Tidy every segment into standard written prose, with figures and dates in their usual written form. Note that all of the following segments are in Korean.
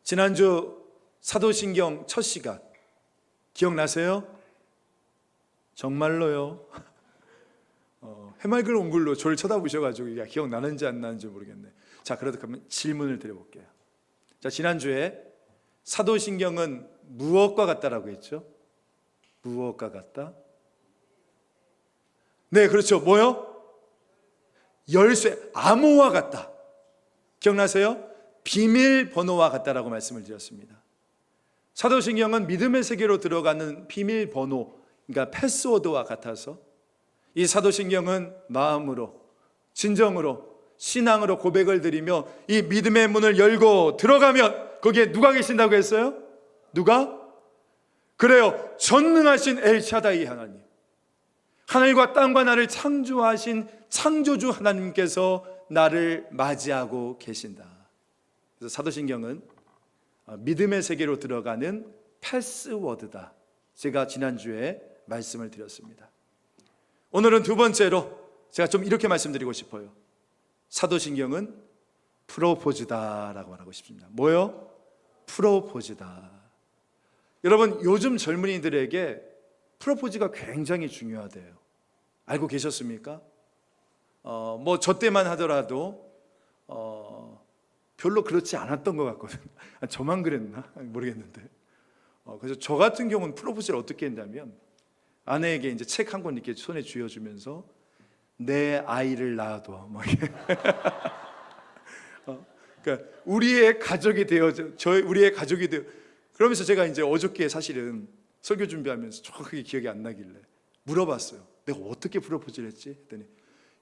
지난주 사도신경 첫 시간 기억나세요? 정말로요? 해맑은 얼굴로 저를 쳐다보셔가지고 기억나는지 안 나는지 모르겠네. 자, 그러면 질문을 드려볼게요. 자, 지난주에 사도신경은 무엇과 같다라고 했죠? 무엇과 같다? 네, 그렇죠. 뭐요? 열쇠, 암호와 같다. 기억나세요? 비밀번호와 같다라고 말씀을 드렸습니다. 사도신경은 믿음의 세계로 들어가는 비밀번호, 그러니까 패스워드와 같아서 이 사도신경은 마음으로, 진정으로, 신앙으로 고백을 드리며 이 믿음의 문을 열고 들어가면 거기에 누가 계신다고 했어요? 누가? 그래요. 전능하신 엘샤다이 하나님, 하늘과 땅과 나를 창조하신 창조주 하나님께서 나를 맞이하고 계신다. 그래서 사도신경은 믿음의 세계로 들어가는 패스워드다. 제가 지난주에 말씀을 드렸습니다. 오늘은 두 번째로 제가 좀 이렇게 말씀드리고 싶어요. 사도신경은 프로포즈다라고 말하고 싶습니다. 뭐요? 프로포즈다. 여러분, 요즘 젊은이들에게 프로포즈가 굉장히 중요하대요. 알고 계셨습니까? 뭐 저 때만 하더라도 별로 그렇지 않았던 것 같거든요. 저만 그랬나? 모르겠는데. 그래서 저 같은 경우는 프로포즈를 어떻게 했냐면 아내에게 이제 책 한 권 이렇게 손에 쥐어주면서 내 아이를 낳아도 막 그러니까 우리의 가족이 되어져, 우리의 가족이 되어. 그러면서 제가 이제 어저께 사실은 설교 준비하면서 정확하게 기억이 안 나길래 물어봤어요. 내가 어떻게 프로포즈를 했지? 했더니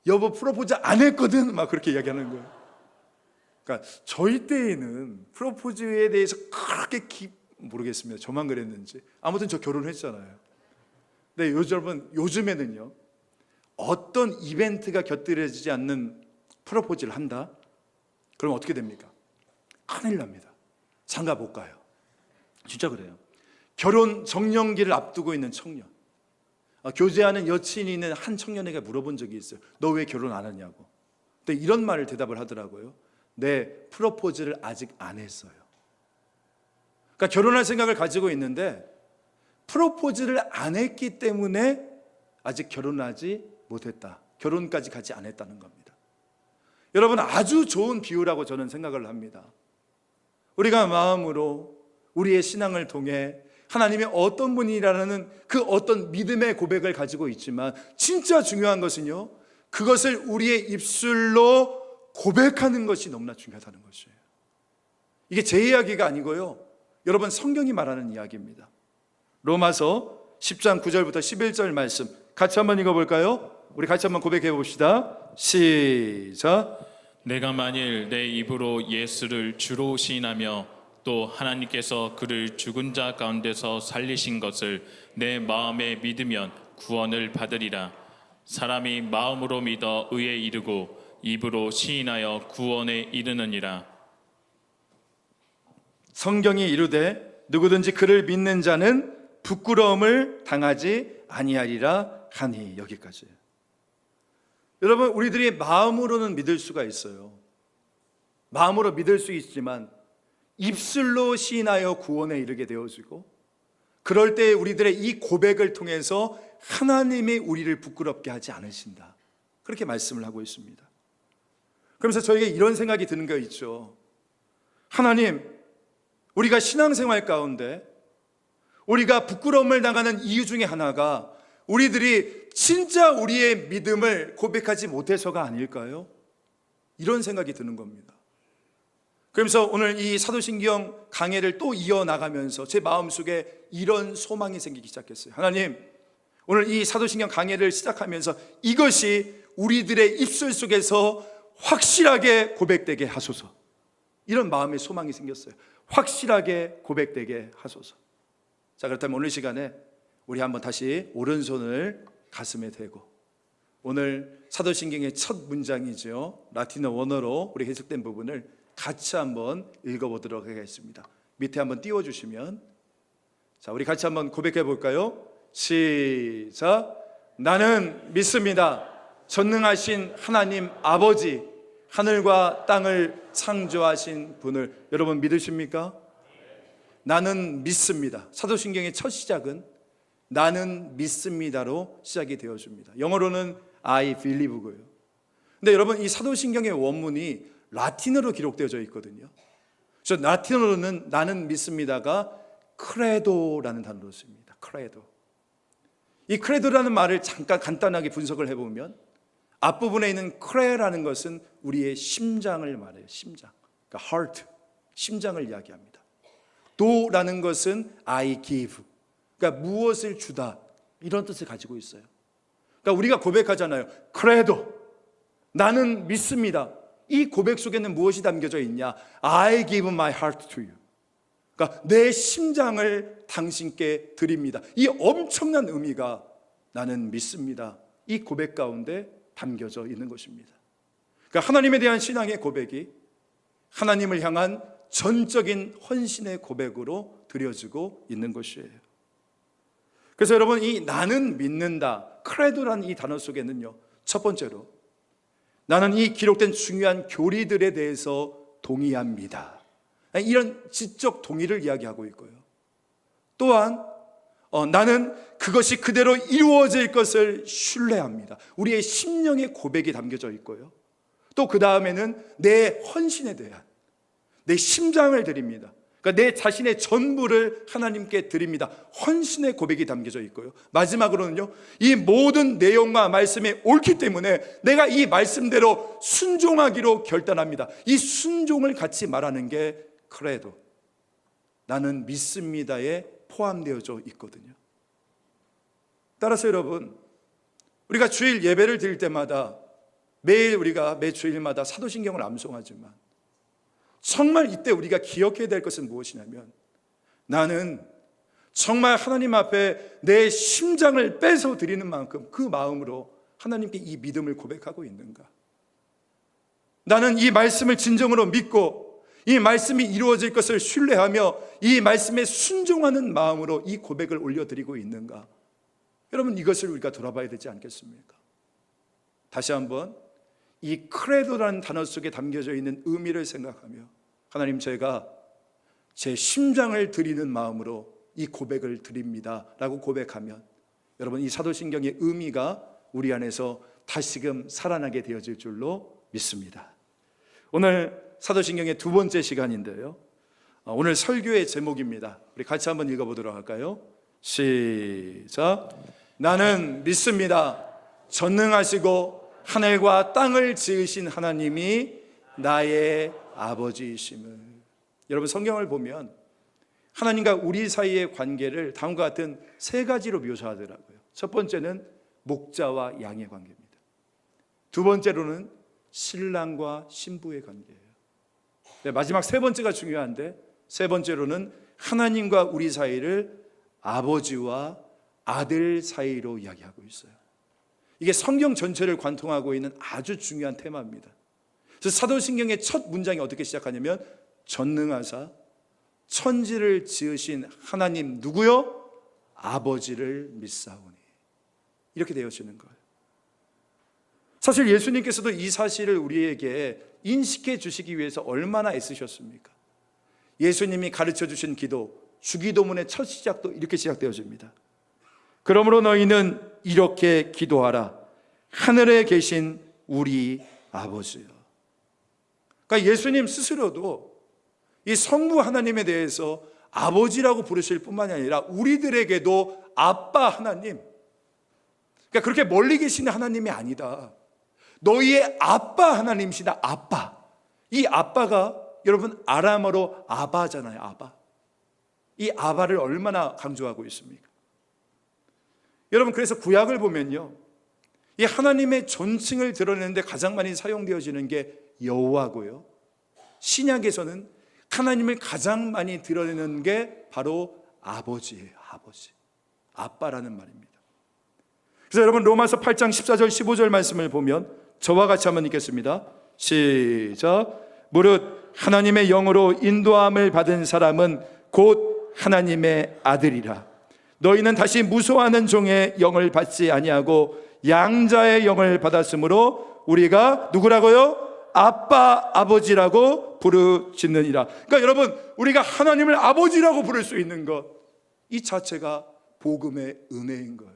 여보 프로포즈 안 했거든. 막 그렇게 이야기하는 거예요. 그러니까 저희 때에는 프로포즈에 대해서 그렇게 모르겠습니다. 저만 그랬는지. 아무튼 저 결혼했잖아요. 근데 요즘에는요, 어떤 이벤트가 곁들여지지 않는 프로포즈를 한다? 그럼 어떻게 됩니까? 큰일 납니다. 장가 못 가요. 진짜 그래요. 결혼 정년기를 앞두고 있는 청년, 교제하는 여친이 있는 한 청년에게 물어본 적이 있어요. 너 왜 결혼 안 하냐고. 근데 이런 말을 대답을 하더라고요. 네, 프로포즈를 아직 안 했어요. 그러니까 결혼할 생각을 가지고 있는데 프로포즈를 안 했기 때문에 아직 결혼하지 못했다. 결혼까지 가지 않았다는 겁니다. 여러분, 아주 좋은 비유라고 저는 생각을 합니다. 우리가 마음으로 우리의 신앙을 통해 하나님이 어떤 분이라는 그 어떤 믿음의 고백을 가지고 있지만 진짜 중요한 것은요, 그것을 우리의 입술로 고백하는 것이 너무나 중요하다는 것이에요. 이게 제 이야기가 아니고요, 여러분 성경이 말하는 이야기입니다. 로마서 10장 9절부터 11절 말씀 같이 한번 읽어볼까요? 우리 같이 한번 고백해 봅시다. 시작. 내가 만일 내 입으로 예수를 주로 시인하며 또 하나님께서 그를 죽은 자 가운데서 살리신 것을 내 마음에 믿으면 구원을 받으리라. 사람이 마음으로 믿어 의에 이르고 입으로 시인하여 구원에 이르느니라. 성경이 이르되 누구든지 그를 믿는 자는 부끄러움을 당하지 아니하리라 하니. 여기까지. 여러분, 우리들이 마음으로는 믿을 수가 있어요. 마음으로 믿을 수 있지만 입술로 시인하여 구원에 이르게 되어지고, 그럴 때 우리들의 이 고백을 통해서 하나님이 우리를 부끄럽게 하지 않으신다. 그렇게 말씀을 하고 있습니다. 그러면서 저에게 이런 생각이 드는 거 있죠. 하나님, 우리가 신앙생활 가운데 우리가 부끄러움을 당하는 이유 중에 하나가 우리들이 진짜 우리의 믿음을 고백하지 못해서가 아닐까요? 이런 생각이 드는 겁니다. 그러면서 오늘 이 사도신경 강해를 또 이어나가면서 제 마음속에 이런 소망이 생기기 시작했어요. 하나님, 오늘 이 사도신경 강해를 시작하면서 이것이 우리들의 입술 속에서 확실하게 고백되게 하소서. 이런 마음의 소망이 생겼어요. 확실하게 고백되게 하소서. 자, 그렇다면 오늘 시간에 우리 한번 다시 오른손을 가슴에 대고, 오늘 사도신경의 첫 문장이죠, 라틴어 원어로 우리 해석된 부분을 같이 한번 읽어보도록 하겠습니다. 밑에 한번 띄워주시면, 자, 우리 같이 한번 고백해 볼까요? 시작. 나는 믿습니다. 전능하신 하나님 아버지, 하늘과 땅을 창조하신 분을. 여러분 믿으십니까? 나는 믿습니다. 사도신경의 첫 시작은 나는 믿습니다로 시작이 되어줍니다. 영어로는 I believe고요. 근데 여러분, 이 사도신경의 원문이 라틴어로 기록되어져 있거든요. 그래서 라틴어로는 나는 믿습니다가 크레도라는 단어로 씁니다. 크레도. 이 크레도라는 말을 잠깐 간단하게 분석을 해보면 앞부분에 있는 크레라는 것은 우리의 심장을 말해요. 심장. 그러니까 heart, 심장을 이야기합니다. 도라는 것은 I give. 그러니까 무엇을 주다, 이런 뜻을 가지고 있어요. 그러니까 우리가 고백하잖아요. 크레도, 나는 믿습니다. 이 고백 속에는 무엇이 담겨져 있냐? I give my heart to you. 그러니까 내 심장을 당신께 드립니다. 이 엄청난 의미가 나는 믿습니다, 이 고백 가운데 담겨져 있는 것입니다. 그러니까 하나님에 대한 신앙의 고백이 하나님을 향한 전적인 헌신의 고백으로 드려지고 있는 것이에요. 그래서 여러분, 이 나는 믿는다, 크레도라는 이 단어 속에는요, 첫 번째로 나는 이 기록된 중요한 교리들에 대해서 동의합니다, 이런 지적 동의를 이야기하고 있고요. 또한 나는 그것이 그대로 이루어질 것을 신뢰합니다. 우리의 심령의 고백이 담겨져 있고요. 또 그 다음에는 내 헌신에 대한, 내 심장을 드립니다. 그러니까 내 자신의 전부를 하나님께 드립니다. 헌신의 고백이 담겨져 있고요. 마지막으로는요, 이 모든 내용과 말씀이 옳기 때문에 내가 이 말씀대로 순종하기로 결단합니다. 이 순종을 같이 말하는 게 크레도, 나는 믿습니다에 포함되어져 있거든요. 따라서 여러분, 우리가 주일 예배를 드릴 때마다 매일 우리가 매 주일마다 사도신경을 암송하지만 정말 이때 우리가 기억해야 될 것은 무엇이냐면, 나는 정말 하나님 앞에 내 심장을 빼서 드리는 만큼 그 마음으로 하나님께 이 믿음을 고백하고 있는가? 나는 이 말씀을 진정으로 믿고 이 말씀이 이루어질 것을 신뢰하며 이 말씀에 순종하는 마음으로 이 고백을 올려드리고 있는가? 여러분, 이것을 우리가 돌아봐야 되지 않겠습니까? 다시 한번 이 크레도라는 단어 속에 담겨져 있는 의미를 생각하며, 하나님, 제가 제 심장을 드리는 마음으로 이 고백을 드립니다 라고 고백하면, 여러분, 이 사도신경의 의미가 우리 안에서 다시금 살아나게 되어질 줄로 믿습니다. 오늘 사도신경의 두 번째 시간인데요, 오늘 설교의 제목입니다. 우리 같이 한번 읽어보도록 할까요? 시작. 나는 믿습니다. 전능하시고 하늘과 땅을 지으신 하나님이 나의 아버지이심을. 여러분, 성경을 보면 하나님과 우리 사이의 관계를 다음과 같은 세 가지로 묘사하더라고요. 첫 번째는 목자와 양의 관계입니다. 두 번째로는 신랑과 신부의 관계예요. 네, 마지막 세 번째가 중요한데, 세 번째로는 하나님과 우리 사이를 아버지와 아들 사이로 이야기하고 있어요. 이게 성경 전체를 관통하고 있는 아주 중요한 테마입니다. 그래서 사도신경의 첫 문장이 어떻게 시작하냐면, 전능하사 천지를 지으신 하나님 누구요? 아버지를 믿사오니. 이렇게 되어지는 거예요. 사실 예수님께서도 이 사실을 우리에게 인식해 주시기 위해서 얼마나 애쓰셨습니까? 예수님이 가르쳐 주신 기도, 주기도문의 첫 시작도 이렇게 시작되어집니다. 그러므로 너희는 이렇게 기도하라. 하늘에 계신 우리 아버지요. 그러니까 예수님 스스로도 이 성부 하나님에 대해서 아버지라고 부르실 뿐만이 아니라 우리들에게도 아빠 하나님, 그러니까 그렇게 멀리 계시는 하나님이 아니다, 너희의 아빠 하나님이시다. 아빠. 이 아빠가 여러분 아람어로 아바잖아요. 아바. 이 아바를 얼마나 강조하고 있습니까? 여러분, 그래서 구약을 보면요, 이 하나님의 존칭을 드러내는데 가장 많이 사용되어지는 게 여호와고요, 신약에서는 하나님을 가장 많이 드러내는 게 바로 아버지예요. 아버지, 아빠라는 말입니다. 그래서 여러분, 로마서 8장 14절 15절 말씀을 보면 저와 같이 한번 읽겠습니다. 시작. 무릇 하나님의 영으로 인도함을 받은 사람은 곧 하나님의 아들이라. 너희는 다시 무소하는 종의 영을 받지 아니하고 양자의 영을 받았으므로 우리가 누구라고요? 아빠, 아버지라고 부르짖느니라. 그러니까 여러분, 우리가 하나님을 아버지라고 부를 수 있는 것, 이 자체가 복음의 은혜인 거예요.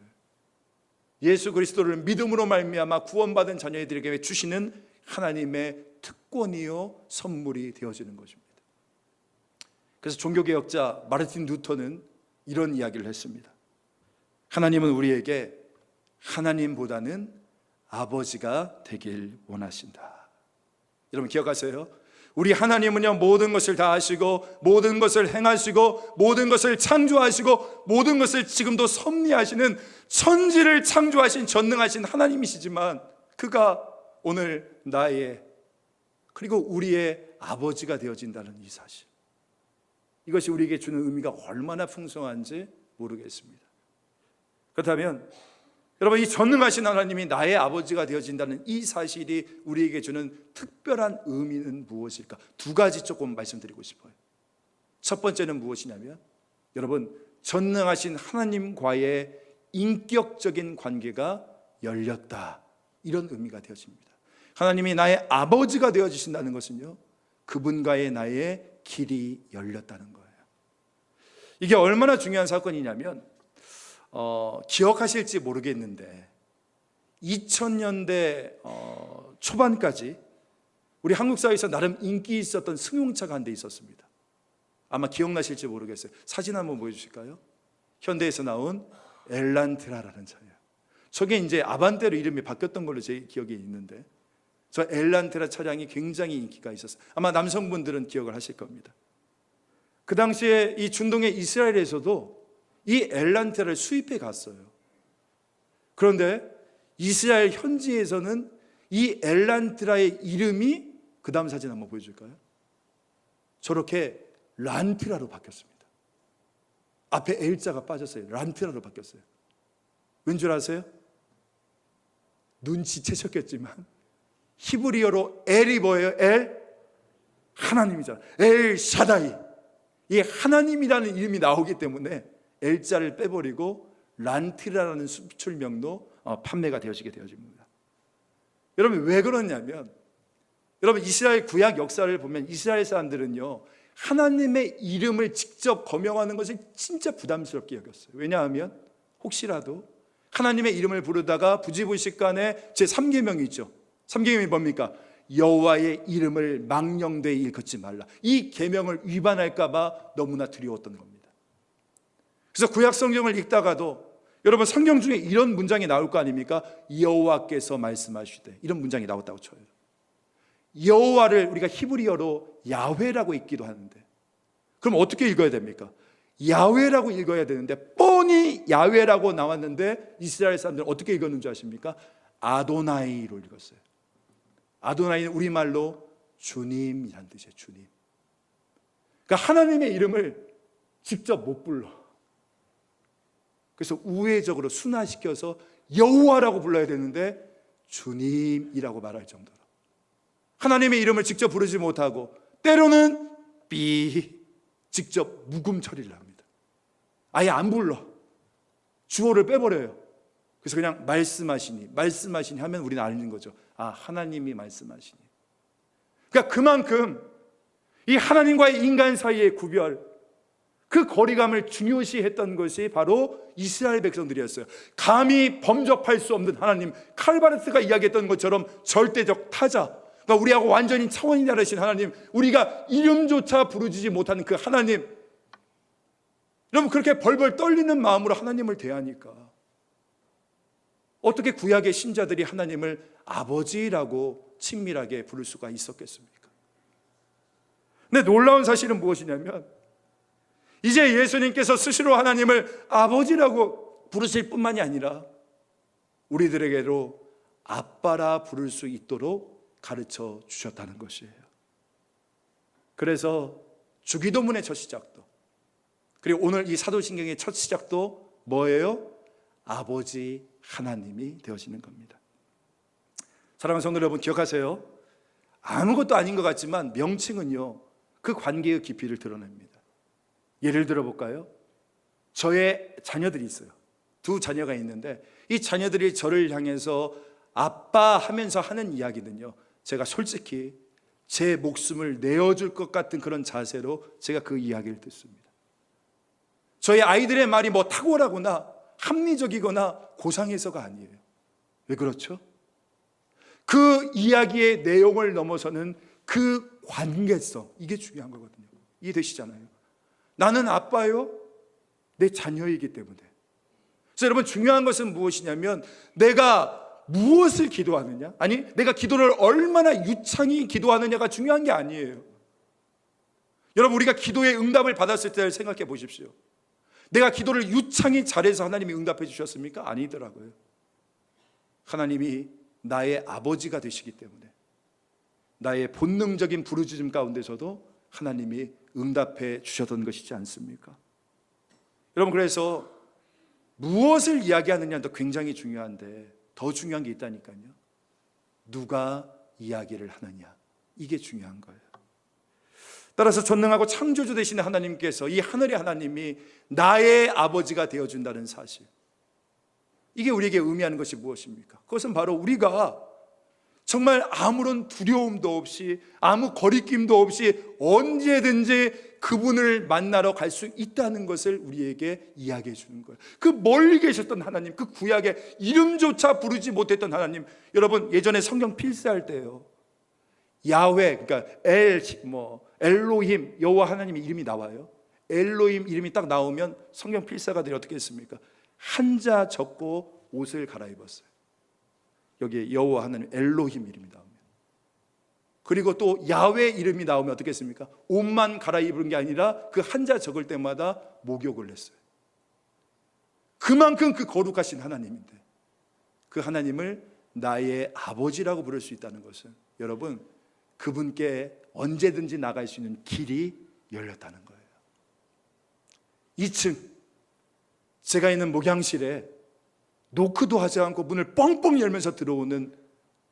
예수 그리스도를 믿음으로 말미암아 구원받은 자녀들에게 주시는 하나님의 특권이요 선물이 되어지는 것입니다. 그래서 종교개혁자 마르틴 루터는 이런 이야기를 했습니다. 하나님은 우리에게 하나님보다는 아버지가 되길 원하신다. 여러분 기억하세요? 우리 하나님은요, 모든 것을 다 하시고 모든 것을 행하시고 모든 것을 창조하시고 모든 것을 지금도 섭리하시는 천지를 창조하신 전능하신 하나님이시지만 그가 오늘 나의 그리고 우리의 아버지가 되어진다는 이 사실, 이것이 우리에게 주는 의미가 얼마나 풍성한지 모르겠습니다. 그렇다면 여러분, 이 전능하신 하나님이 나의 아버지가 되어진다는 이 사실이 우리에게 주는 특별한 의미는 무엇일까? 두 가지 조금 말씀드리고 싶어요. 첫 번째는 무엇이냐면, 여러분, 전능하신 하나님과의 인격적인 관계가 열렸다, 이런 의미가 되어집니다. 하나님이 나의 아버지가 되어주신다는 것은요, 그분과의 나의 길이 열렸다는 거예요. 이게 얼마나 중요한 사건이냐면 기억하실지 모르겠는데 2000년대 초반까지 우리 한국 사회에서 나름 인기 있었던 승용차가 한 대 있었습니다. 아마 기억나실지 모르겠어요. 사진 한번 보여주실까요? 현대에서 나온 엘란트라라는 차예요. 저게 이제 아반떼로 이름이 바뀌었던 걸로 제 기억이 있는데, 저 엘란트라 차량이 굉장히 인기가 있었어요. 아마 남성분들은 기억을 하실 겁니다. 그 당시에 이 중동의 이스라엘에서도 이 엘란트라를 수입해 갔어요. 그런데 이스라엘 현지에서는 이 엘란트라의 이름이, 그 다음 사진 한번 보여줄까요? 저렇게 란트라로 바뀌었습니다. 앞에 L자가 빠졌어요. 란트라로 바뀌었어요. 왠 줄 아세요? 눈치채셨겠지만 히브리어로 엘이 뭐예요? 엘? 하나님이잖아요. 엘 샤다이. 이 하나님이라는 이름이 나오기 때문에 L자를 빼버리고 란트라라는 수출명도 판매가 되어지게 되어집니다. 여러분 왜 그러냐면, 여러분 이스라엘 구약 역사를 보면 이스라엘 사람들은요, 하나님의 이름을 직접 거명하는 것을 진짜 부담스럽게 여겼어요. 왜냐하면 혹시라도 하나님의 이름을 부르다가 부지불식간에 제3계명이 있죠. 3계명이 뭡니까? 여호와의 이름을 망령되이 일컫지 말라. 이 계명을 위반할까 봐 너무나 두려웠던 겁니다. 그래서 구약 성경을 읽다가도 여러분 성경 중에 이런 문장이 나올 거 아닙니까? 여호와께서 말씀하시되, 이런 문장이 나왔다고 쳐요. 여호와를 우리가 히브리어로 야훼라고 읽기도 하는데, 그럼 어떻게 읽어야 됩니까? 야훼라고 읽어야 되는데 뻔히 야훼라고 나왔는데 이스라엘 사람들은 어떻게 읽었는지 아십니까? 아도나이로 읽었어요. 아도나이는 우리말로 주님이란 뜻이에요. 주님. 그러니까 하나님의 이름을 직접 못 불러. 그래서 우회적으로 순화시켜서 여호와라고 불러야 되는데 주님이라고 말할 정도로 하나님의 이름을 직접 부르지 못하고, 때로는 직접 묵음 처리를 합니다. 아예 안 불러. 주어를 빼버려요. 그래서 그냥 말씀하시니 하면 우리는 아는 거죠. 아, 하나님이 말씀하시니. 그러니까 그만큼 이 하나님과의 인간 사이의 구별, 그 거리감을 중요시했던 것이 바로 이스라엘 백성들이었어요. 감히 범접할 수 없는 하나님, 칼바르트가 이야기했던 것처럼 절대적 타자, 그러니까 우리하고 완전히 차원이 다르신 하나님, 우리가 이름조차 부르지 못하는 그 하나님, 여러분 그렇게 벌벌 떨리는 마음으로 하나님을 대하니까 어떻게 구약의 신자들이 하나님을 아버지라고 친밀하게 부를 수가 있었겠습니까? 근데 놀라운 사실은 무엇이냐면, 이제 예수님께서 스스로 하나님을 아버지라고 부르실 뿐만이 아니라 우리들에게로 아빠라 부를 수 있도록 가르쳐 주셨다는 것이에요. 그래서 주기도문의 첫 시작도, 그리고 오늘 이 사도신경의 첫 시작도 뭐예요? 아버지 하나님이 되어지는 겁니다. 사랑하는 성도 여러분, 기억하세요. 아무것도 아닌 것 같지만 명칭은요, 그 관계의 깊이를 드러냅니다. 예를 들어 볼까요? 저의 자녀들이 있어요. 두 자녀가 있는데 이 자녀들이 저를 향해서 아빠 하면서 하는 이야기는요, 제가 솔직히 제 목숨을 내어줄 것 같은 그런 자세로 제가 그 이야기를 듣습니다. 저희 아이들의 말이 뭐 탁월하거나 합리적이거나 고상해서가 아니에요. 왜 그렇죠? 그 이야기의 내용을 넘어서는 그 관계성, 이게 중요한 거거든요. 이해되시잖아요? 나는 아빠요, 내 자녀이기 때문에. 그래서 여러분, 중요한 것은 무엇이냐면 내가 무엇을 기도하느냐, 아니 내가 기도를 얼마나 유창히 기도하느냐가 중요한 게 아니에요. 여러분, 우리가 기도의 응답을 받았을 때를 생각해 보십시오. 내가 기도를 유창히 잘해서 하나님이 응답해 주셨습니까? 아니더라고요. 하나님이 나의 아버지가 되시기 때문에 나의 본능적인 부르짖음 가운데서도 하나님이 응답해 주셨던 것이지 않습니까? 여러분, 그래서 무엇을 이야기하느냐도 굉장히 중요한데 더 중요한 게 있다니까요. 누가 이야기를 하느냐, 이게 중요한 거예요. 따라서 전능하고 창조주 되시는 하나님께서, 이 하늘의 하나님이 나의 아버지가 되어준다는 사실, 이게 우리에게 의미하는 것이 무엇입니까? 그것은 바로 우리가 정말 아무런 두려움도 없이, 아무 거리낌도 없이 언제든지 그분을 만나러 갈 수 있다는 것을 우리에게 이야기해 주는 거예요. 그 멀리 계셨던 하나님, 그 구약에 이름조차 부르지 못했던 하나님, 여러분 예전에 성경 필사할 때요, 야훼, 그러니까 엘로힘, 여호와 하나님의 이름이 나와요. 엘로힘 이름이 딱 나오면 성경 필사가들이 어떻게 했습니까? 한자 적고 옷을 갈아입었어요. 여기에 여호와 하나님 엘로힘 이름이 나오면. 그리고 또 야훼 이름이 나오면 어떻게 했습니까? 옷만 갈아입은 게 아니라 그 한자 적을 때마다 목욕을 했어요. 그만큼 그 거룩하신 하나님인데, 그 하나님을 나의 아버지라고 부를 수 있다는 것은, 여러분, 그분께 언제든지 나갈 수 있는 길이 열렸다는 거예요. 2층 제가 있는 목양실에 노크도 하지 않고 문을 뻥뻥 열면서 들어오는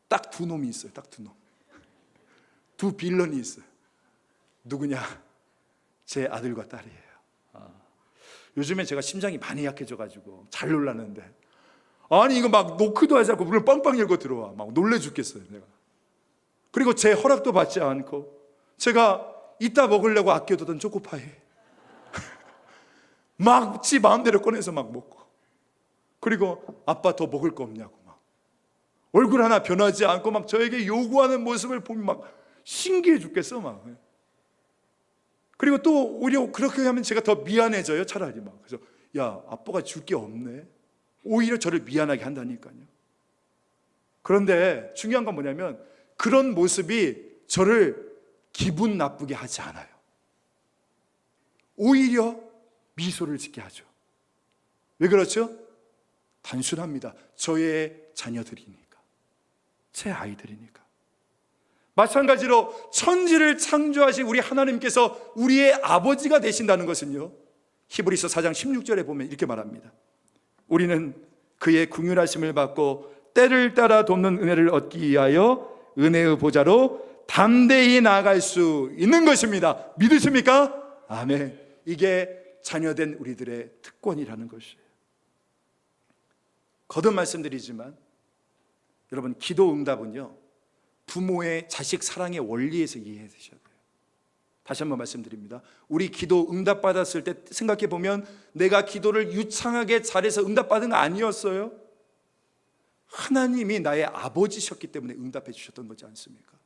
딱 두 놈이 있어요. 딱 두 놈. 두 빌런이 있어요. 누구냐? 제 아들과 딸이에요. 요즘에 제가 심장이 많이 약해져가지고 잘 놀라는데, 아니 이거 막 노크도 하지 않고 문을 빵빵 열고 들어와. 막 놀래 죽겠어요 내가. 그리고 제 허락도 받지 않고 제가 이따 먹으려고 아껴두던 초코파이 막 지 마음대로 꺼내서 막 먹고, 그리고 아빠 더 먹을 거 없냐고 막 얼굴 하나 변하지 않고 막 저에게 요구하는 모습을 보면 막 신기해 죽겠어 막. 그리고 또 오히려 그렇게 하면 제가 더 미안해져요 차라리 막. 그래서 야, 아빠가 줄 게 없네, 오히려 저를 미안하게 한다니까요. 그런데 중요한 건 뭐냐면 그런 모습이 저를 기분 나쁘게 하지 않아요. 오히려 미소를 짓게 하죠. 왜 그렇죠? 단순합니다. 저의 자녀들이니까, 제 아이들이니까. 마찬가지로 천지를 창조하신 우리 하나님께서 우리의 아버지가 되신다는 것은요, 히브리서 4장 16절에 보면 이렇게 말합니다. 우리는 그의 긍휼하심을 받고 때를 따라 돕는 은혜를 얻기 위하여 은혜의 보좌로 담대히 나아갈 수 있는 것입니다. 믿으십니까? 아멘. 이게 자녀된 우리들의 특권이라는 것이에요. 거듭 말씀드리지만 여러분, 기도 응답은요, 부모의 자식 사랑의 원리에서 이해해 주셔야 돼요. 다시 한번 말씀드립니다. 우리 기도 응답 받았을 때 생각해 보면 내가 기도를 유창하게 잘해서 응답 받은 거 아니었어요. 하나님이 나의 아버지셨기 때문에 응답해 주셨던 거지 않습니까?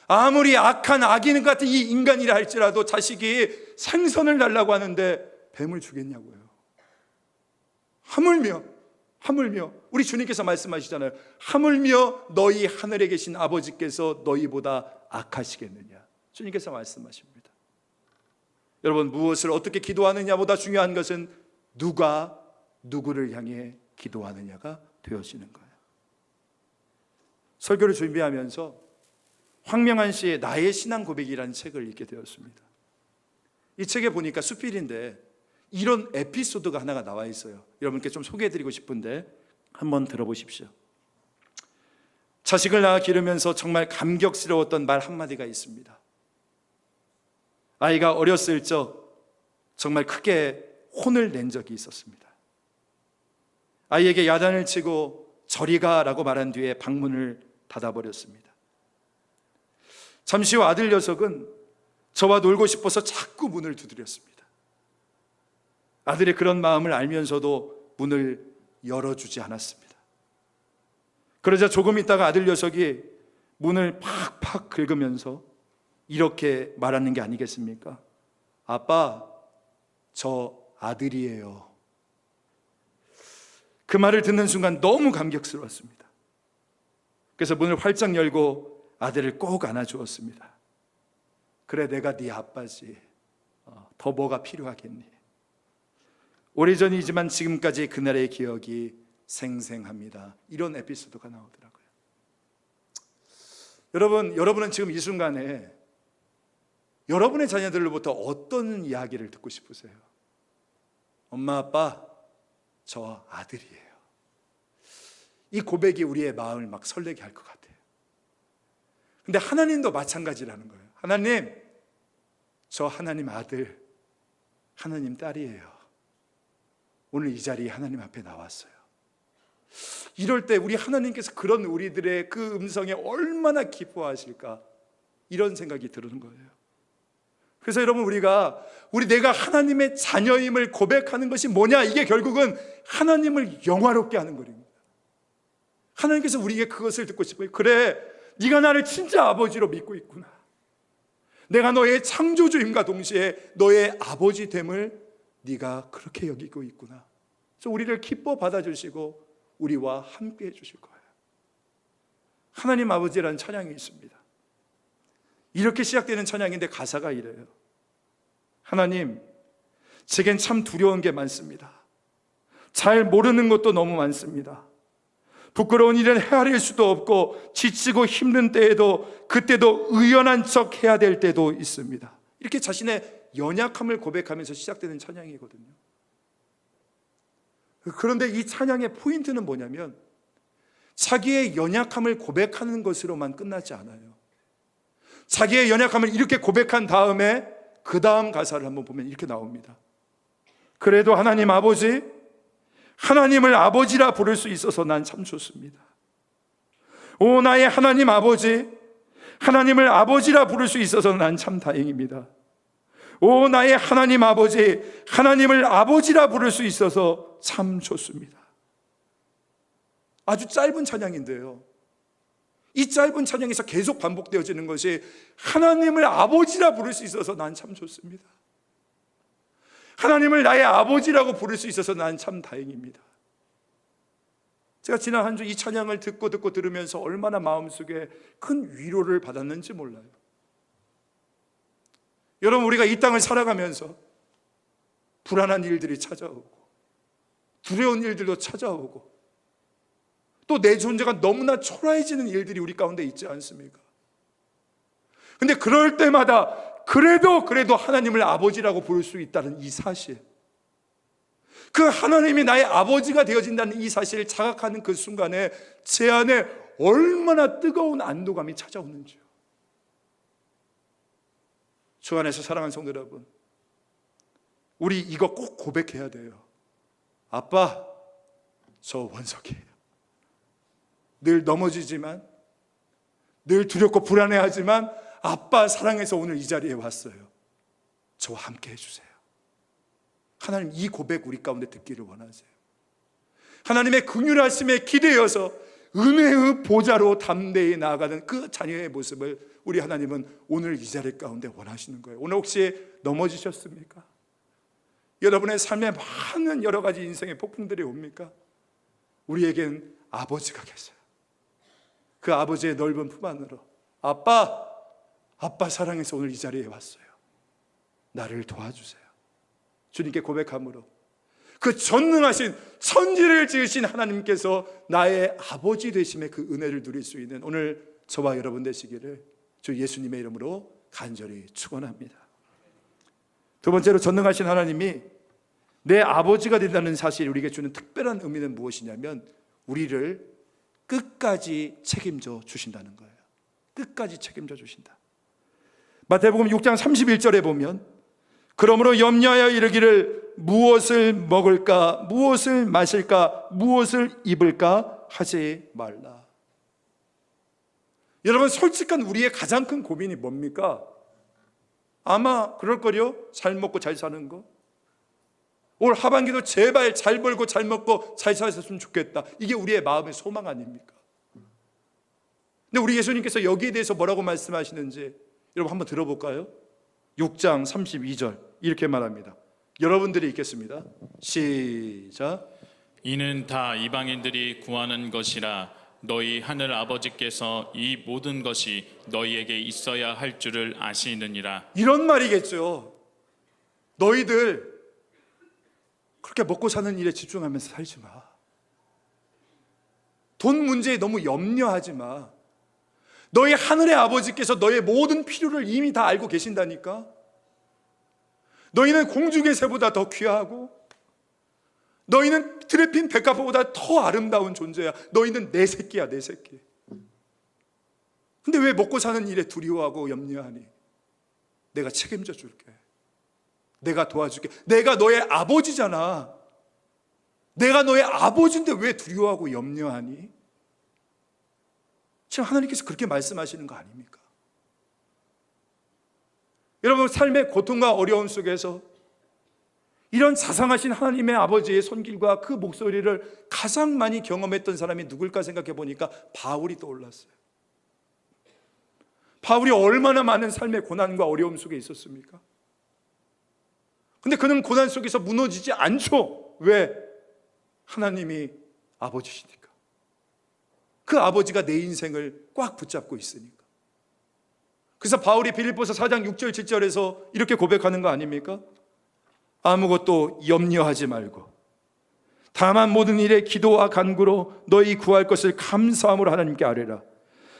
아무리 악한 악인 같은 이 인간이라 할지라도 자식이 생선을 달라고 하는데 뱀을 주겠냐고요. 하물며 우리 주님께서 말씀하시잖아요. 하물며 너희 하늘에 계신 아버지께서 너희보다 악하시겠느냐, 주님께서 말씀하십니다. 여러분, 무엇을 어떻게 기도하느냐보다 중요한 것은 누가 누구를 향해 기도하느냐가 되어지는 거예요. 설교를 준비하면서 황명한 씨의 나의 신앙 고백이라는 책을 읽게 되었습니다. 이 책에 보니까 수필인데 이런 에피소드가 하나가 나와 있어요. 여러분께 좀 소개해드리고 싶은데 한번 들어보십시오. 자식을 낳아 기르면서 정말 감격스러웠던 말 한마디가 있습니다. 아이가 어렸을 적 정말 크게 혼을 낸 적이 있었습니다. 아이에게 야단을 치고 저리 가라고 말한 뒤에 방문을 닫아버렸습니다. 잠시 후 아들 녀석은 저와 놀고 싶어서 자꾸 문을 두드렸습니다. 아들의 그런 마음을 알면서도 문을 열어주지 않았습니다. 그러자 조금 있다가 아들 녀석이 문을 팍팍 긁으면서 이렇게 말하는 게 아니겠습니까? 아빠, 저 아들이에요. 그 말을 듣는 순간 너무 감격스러웠습니다. 그래서 문을 활짝 열고 아들을 꼭 안아주었습니다. 그래, 내가 네 아빠지. 더 뭐가 필요하겠니? 오래전이지만 지금까지 그날의 기억이 생생합니다. 이런 에피소드가 나오더라고요. 여러분은 지금 이 순간에 여러분의 자녀들로부터 어떤 이야기를 듣고 싶으세요? 엄마, 아빠, 저 아들이에요. 이 고백이 우리의 마음을 막 설레게 할 것 같아요. 근데 하나님도 마찬가지라는 거예요. 하나님, 저 하나님 아들, 하나님 딸이에요. 오늘 이 자리에 하나님 앞에 나왔어요. 이럴 때 우리 하나님께서 그런 우리들의 그 음성에 얼마나 기뻐하실까, 이런 생각이 드는 거예요. 그래서 여러분, 내가 하나님의 자녀임을 고백하는 것이 뭐냐? 이게 결국은 하나님을 영화롭게 하는 것입니다. 하나님께서 우리에게 그것을 듣고 싶어요. 그래, 네가 나를 진짜 아버지로 믿고 있구나. 내가 너의 창조주임과 동시에 너의 아버지됨을 네가 그렇게 여기고 있구나. 그래서 우리를 기뻐 받아주시고 우리와 함께 해주실 거예요. 하나님 아버지라는 찬양이 있습니다. 이렇게 시작되는 찬양인데 가사가 이래요. 하나님, 제겐 참 두려운 게 많습니다. 잘 모르는 것도 너무 많습니다. 부끄러운 일은 헤아릴 수도 없고 지치고 힘든 때에도 그때도 의연한 척 해야 될 때도 있습니다. 이렇게 자신의 연약함을 고백하면서 시작되는 찬양이거든요. 그런데 이 찬양의 포인트는 뭐냐면 자기의 연약함을 고백하는 것으로만 끝나지 않아요. 자기의 연약함을 이렇게 고백한 다음에 그 다음 가사를 한번 보면 이렇게 나옵니다. 그래도 하나님 아버지, 하나님을 아버지라 부를 수 있어서 난 참 좋습니다. 오 나의 하나님 아버지, 하나님을 아버지라 부를 수 있어서 난 참 다행입니다. 오 나의 하나님 아버지, 하나님을 아버지라 부를 수 있어서 참 좋습니다. 아주 짧은 찬양인데요, 이 짧은 찬양에서 계속 반복되어지는 것이 하나님을 아버지라 부를 수 있어서 난 참 좋습니다. 하나님을 나의 아버지라고 부를 수 있어서 난 참 다행입니다. 제가 지난 한 주 이 찬양을 듣고 들으면서 얼마나 마음속에 큰 위로를 받았는지 몰라요. 여러분, 우리가 이 땅을 살아가면서 불안한 일들이 찾아오고 두려운 일들도 찾아오고 또 내 존재가 너무나 초라해지는 일들이 우리 가운데 있지 않습니까? 근데 그럴 때마다 그래도 하나님을 아버지라고 부를 수 있다는 이 사실, 그 하나님이 나의 아버지가 되어진다는 이 사실을 자각하는 그 순간에 제 안에 얼마나 뜨거운 안도감이 찾아오는지요. 주 안에서 사랑하는 성도 여러분, 우리 이거 꼭 고백해야 돼요. 아빠, 저 원석이에요. 늘 넘어지지만, 늘 두렵고 불안해하지만 아빠 사랑해서 오늘 이 자리에 왔어요. 저와 함께 해주세요. 하나님, 이 고백 우리 가운데 듣기를 원하세요. 하나님의 긍휼하심에 기대어서 은혜의 보좌로 담대히 나아가는 그 자녀의 모습을 우리 하나님은 오늘 이 자리 가운데 원하시는 거예요. 오늘 혹시 넘어지셨습니까? 여러분의 삶에 많은 여러 가지 인생의 폭풍들이 옵니까? 우리에겐 아버지가 계세요. 그 아버지의 넓은 품 안으로 아빠 사랑해서 오늘 이 자리에 왔어요. 나를 도와주세요. 주님께 고백함으로 그 전능하신 천지를 지으신 하나님께서 나의 아버지 되심의 그 은혜를 누릴 수 있는 오늘 저와 여러분 되시기를 주 예수님의 이름으로 간절히 축원합니다. 두 번째로, 전능하신 하나님이 내 아버지가 된다는 사실이 우리에게 주는 특별한 의미는 무엇이냐면 우리를 끝까지 책임져 주신다는 거예요. 끝까지 책임져 주신다. 마태복음 6장 31절에 보면 그러므로 염려하여 이르기를 무엇을 먹을까, 무엇을 마실까, 무엇을 입을까 하지 말라. 여러분, 솔직한 우리의 가장 큰 고민이 뭡니까? 아마 그럴걸요? 잘 먹고 잘 사는 거. 올 하반기도 제발 잘 벌고 잘 먹고 잘 살았으면 좋겠다. 이게 우리의 마음의 소망 아닙니까? 근데 우리 예수님께서 여기에 대해서 뭐라고 말씀하시는지 여러분 한번 들어볼까요? 6장 32절 이렇게 말합니다. 여러분들이 읽겠습니다. 시작. 이는 다 이방인들이 구하는 것이라 너희 하늘 아버지께서 이 모든 것이 너희에게 있어야 할 줄을 아시느니라. 이런 말이겠죠. 너희들 그렇게 먹고 사는 일에 집중하면서 살지 마. 돈 문제에 너무 염려하지 마. 너희 하늘의 아버지께서 너의 모든 필요를 이미 다 알고 계신다니까. 너희는 공중의 새보다 더 귀하고 너희는 드레핀 백합보다 더 아름다운 존재야. 너희는 내 새끼야, 내 새끼. 근데 왜 먹고 사는 일에 두려워하고 염려하니? 내가 책임져 줄게. 내가 도와줄게. 내가 너의 아버지잖아. 내가 너의 아버지인데 왜 두려워하고 염려하니? 지금 하나님께서 그렇게 말씀하시는 거 아닙니까? 여러분, 삶의 고통과 어려움 속에서 이런 자상하신 하나님의 아버지의 손길과 그 목소리를 가장 많이 경험했던 사람이 누굴까 생각해 보니까 바울이 떠올랐어요. 바울이 얼마나 많은 삶의 고난과 어려움 속에 있었습니까? 근데 그는 고난 속에서 무너지지 않죠. 왜? 하나님이 아버지시니까. 그 아버지가 내 인생을 꽉 붙잡고 있으니까. 그래서 바울이 빌립보서 4장 6절 7절에서 이렇게 고백하는 거 아닙니까? 아무것도 염려하지 말고 다만 모든 일에 기도와 간구로 너희 구할 것을 감사함으로 하나님께 아뢰라.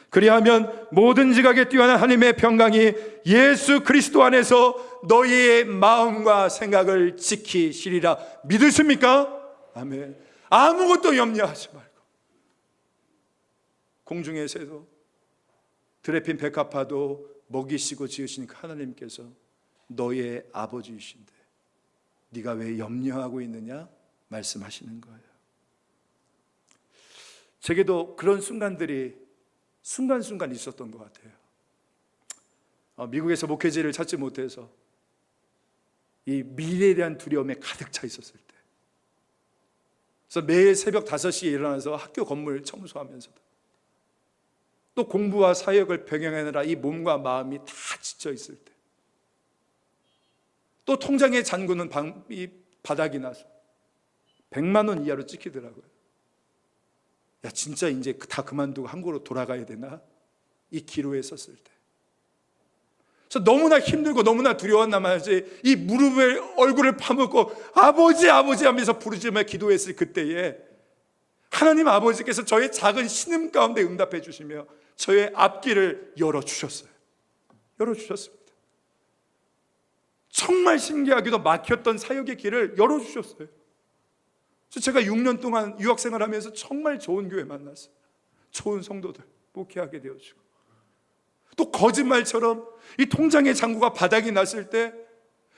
그리하면 모든 지각에 뛰어난 하나님의 평강이 예수 그리스도 안에서 너희의 마음과 생각을 지키시리라. 믿으십니까? 아멘. 아무것도 염려하지 말고 공중의 새도 드레핀 백합화도 먹이시고 지으신 하나님께서 너희의 아버지이신데 네가 왜 염려하고 있느냐 말씀하시는 거예요. 제게도 그런 순간들이 순간순간 있었던 것 같아요. 미국에서 목회지를 찾지 못해서 이 미래에 대한 두려움에 가득 차 있었을 때, 그래서 매일 새벽 5시에 일어나서 학교 건물 청소하면서도 또 공부와 사역을 병행하느라 이 몸과 마음이 다 지쳐 있을 때, 또 통장의 잔고는 이 바닥이 나서 100만 원 이하로 찍히더라고요. 야, 진짜 이제 다 그만두고 한국으로 돌아가야 되나? 이 기로에 섰을 때. 그래서 너무나 힘들고 너무나 두려웠나 말이지, 이 무릎에 얼굴을 파묻고 아버지 아버지 하면서 부르짖으며 기도했을 그때에 하나님 아버지께서 저의 작은 신음 가운데 응답해 주시며 저의 앞길을 열어주셨어요. 열어주셨습니다. 정말 신기하게도 막혔던 사역의 길을 열어주셨어요. 그래서 제가 6년 동안 유학생활하면서 정말 좋은 교회 만났어요. 좋은 성도들 목회하게 되어지고, 또 거짓말처럼 이 통장의 잔고가 바닥이 났을 때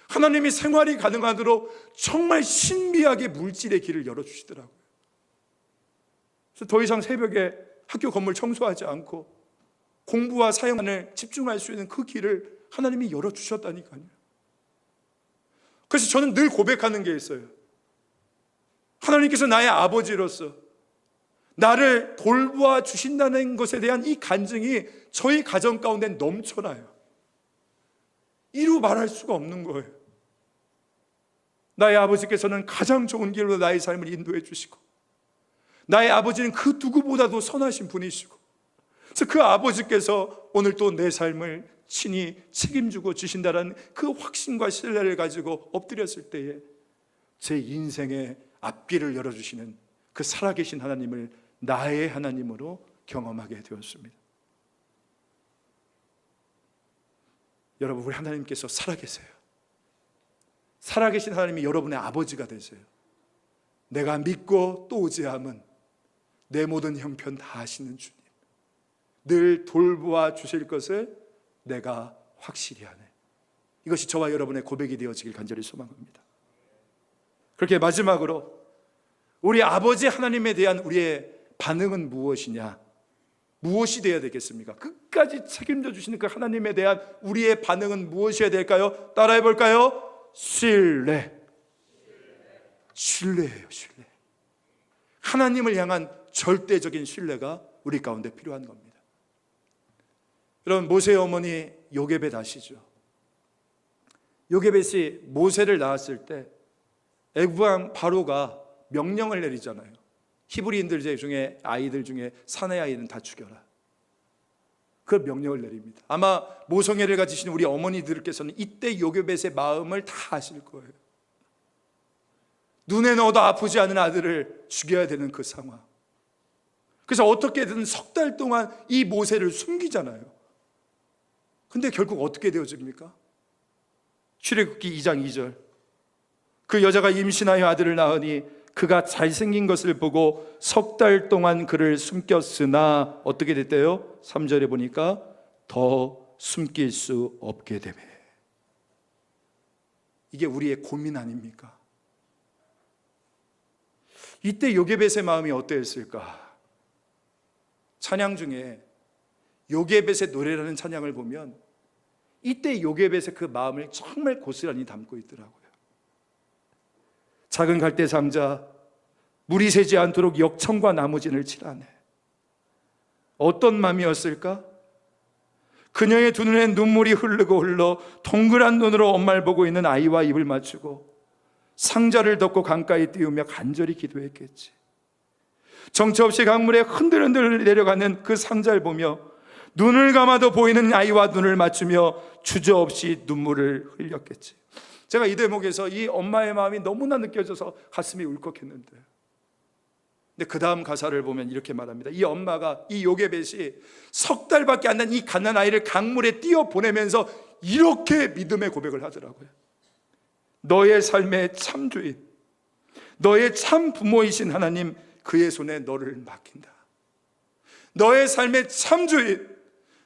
하나님이 생활이 가능하도록 정말 신비하게 물질의 길을 열어주시더라고요. 그래서 더 이상 새벽에 학교 건물 청소하지 않고 공부와 사역만을 집중할 수 있는 그 길을 하나님이 열어주셨다니까요. 그래서 저는 늘 고백하는 게 있어요. 하나님께서 나의 아버지로서 나를 돌보아 주신다는 것에 대한 이 간증이 저희 가정 가운데 넘쳐나요. 이루 말할 수가 없는 거예요. 나의 아버지께서는 가장 좋은 길로 나의 삶을 인도해 주시고, 나의 아버지는 그 누구보다도 선하신 분이시고, 그래서 그 아버지께서 오늘 또 내 삶을 친히 책임지고 주신다는 그 확신과 신뢰를 가지고 엎드렸을 때에 제 인생의 앞길을 열어주시는 그 살아계신 하나님을 나의 하나님으로 경험하게 되었습니다. 여러분, 우리 하나님께서 살아계세요. 살아계신 하나님이 여러분의 아버지가 되세요. 내가 믿고 또 의지함은 내 모든 형편 다 아시는 주님, 늘 돌보아 주실 것을 내가 확실히 하네. 이것이 저와 여러분의 고백이 되어지길 간절히 소망합니다. 그렇게 마지막으로 우리 아버지 하나님에 대한 우리의 반응은 무엇이냐? 무엇이 되어야 되겠습니까? 끝까지 책임져 주시는 그 하나님에 대한 우리의 반응은 무엇이어야 될까요? 따라해 볼까요? 신뢰. 신뢰예요, 신뢰. 하나님을 향한 절대적인 신뢰가 우리 가운데 필요한 겁니다. 여러분, 모세의 어머니 요게벳 아시죠? 요게벳이 모세를 낳았을 때 애굽 왕 바로가 명령을 내리잖아요. 히브리인들 중에 아이들 중에 사내 아이는 다 죽여라. 그 명령을 내립니다. 아마 모성애를 가지신 우리 어머니들께서는 이때 요게벳의 마음을 다 아실 거예요. 눈에 넣어도 아프지 않은 아들을 죽여야 되는 그 상황. 그래서 어떻게든 석 달 동안 이 모세를 숨기잖아요. 근데 결국 어떻게 되어집니까? 출애굽기 2장 2절. 그 여자가 임신하여 아들을 낳으니 그가 잘생긴 것을 보고 석 달 동안 그를 숨겼으나 어떻게 됐대요? 3절에 보니까 더 숨길 수 없게 되매. 이게 우리의 고민 아닙니까? 이때 요게벳의 마음이 어떠했을까? 찬양 중에 요게벳의 노래라는 찬양을 보면 이때 요게벳의 그 마음을 정말 고스란히 담고 있더라고요. 작은 갈대 상자, 물이 새지 않도록 역청과 나무진을 칠하네. 어떤 마음이었을까? 그녀의 두 눈에 눈물이 흐르고 흘러 동그란 눈으로 엄마를 보고 있는 아이와 입을 맞추고 상자를 덮고 강가에 띄우며 간절히 기도했겠지. 정처 없이 강물에 흔들흔들 내려가는 그 상자를 보며 눈을 감아도 보이는 아이와 눈을 맞추며 주저없이 눈물을 흘렸겠지. 제가 이 대목에서 이 엄마의 마음이 너무나 느껴져서 가슴이 울컥했는데, 근데 그 다음 가사를 보면 이렇게 말합니다. 이 엄마가, 이 요게벳이 석 달밖에 안 난 이 갓난 아이를 강물에 띄워 보내면서 이렇게 믿음의 고백을 하더라고요. 너의 삶의 참 주인, 너의 참 부모이신 하나님, 그의 손에 너를 맡긴다. 너의 삶의 참 주인,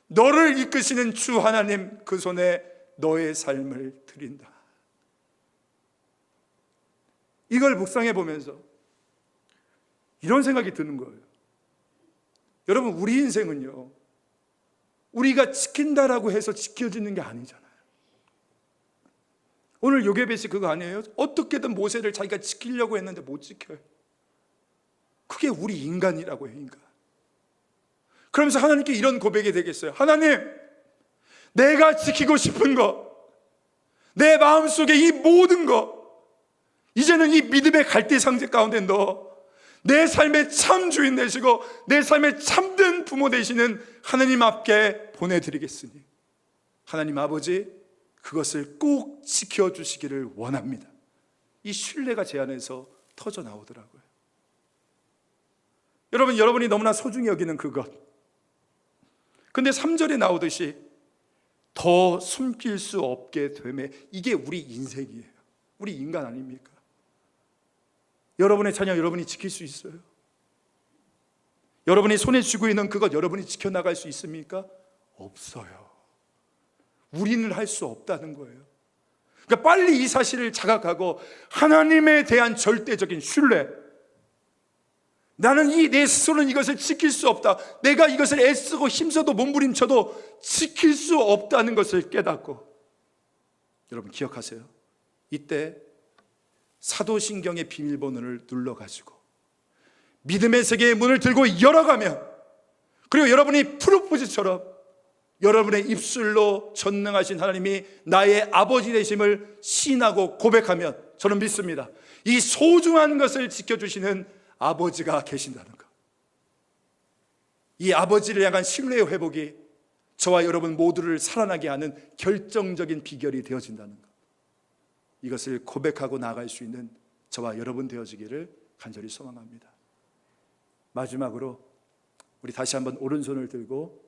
너를 이끄시는 주 하나님, 그 손에 너의 삶을 드린다. 이걸 묵상해 보면서 이런 생각이 드는 거예요. 여러분, 우리 인생은요, 우리가 지킨다라고 해서 지켜지는 게 아니잖아요. 오늘 요게벳이 그거 아니에요? 어떻게든 모세를 자기가 지키려고 했는데 못 지켜요. 그게 우리 인간이라고 해요, 인간. 그러면서 하나님께 이런 고백이 되겠어요. 하나님, 내가 지키고 싶은 거, 내 마음속에 이 모든 거, 이제는 이 믿음의 갈대 상자 가운데 넣어 내 삶의 참 주인 되시고 내 삶의 참된 부모 되시는 하나님 앞에 보내드리겠으니 하나님 아버지, 그것을 꼭 지켜주시기를 원합니다. 이 신뢰가 제 안에서 터져 나오더라고요. 여러분, 여러분이 너무나 소중히 여기는 그것, 근데 3절에 나오듯이 더 숨길 수 없게 되매, 이게 우리 인생이에요. 우리 인간 아닙니까? 여러분의 자녀 여러분이 지킬 수 있어요? 여러분이 손에 쥐고 있는 그것 여러분이 지켜나갈 수 있습니까? 없어요. 우리는 할 수 없다는 거예요. 그러니까 빨리 이 사실을 자각하고 하나님에 대한 절대적인 신뢰, 나는 내 스스로는 이것을 지킬 수 없다, 내가 이것을 애쓰고 힘써도 몸부림쳐도 지킬 수 없다는 것을 깨닫고, 여러분 기억하세요. 이때 사도신경의 비밀번호를 눌러가지고 믿음의 세계의 문을 들고 열어가면, 그리고 여러분이 프로포즈처럼 여러분의 입술로 전능하신 하나님이 나의 아버지 되심을 시인하고 고백하면, 저는 믿습니다. 이 소중한 것을 지켜주시는 아버지가 계신다는 것, 이 아버지를 향한 신뢰의 회복이 저와 여러분 모두를 살아나게 하는 결정적인 비결이 되어진다는 것, 이것을 고백하고 나아갈 수 있는 저와 여러분 되어지기를 간절히 소망합니다. 마지막으로 우리 다시 한번 오른손을 들고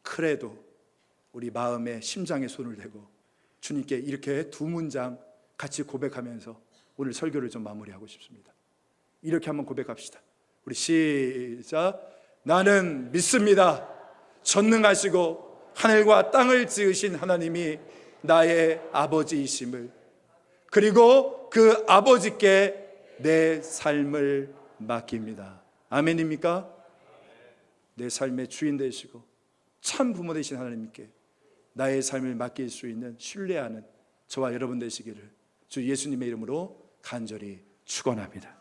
크레도, 우리 마음의 심장에 손을 대고 주님께 이렇게 두 문장 같이 고백하면서 오늘 설교를 좀 마무리하고 싶습니다. 이렇게 한번 고백합시다. 우리 시작. 나는 믿습니다. 전능하시고 하늘과 땅을 지으신 하나님이 나의 아버지이심을, 그리고 그 아버지께 내 삶을 맡깁니다. 아멘입니까? 내 삶의 주인 되시고 참 부모 되신 하나님께 나의 삶을 맡길 수 있는 신뢰하는 저와 여러분 되시기를 주 예수님의 이름으로 간절히 축원합니다.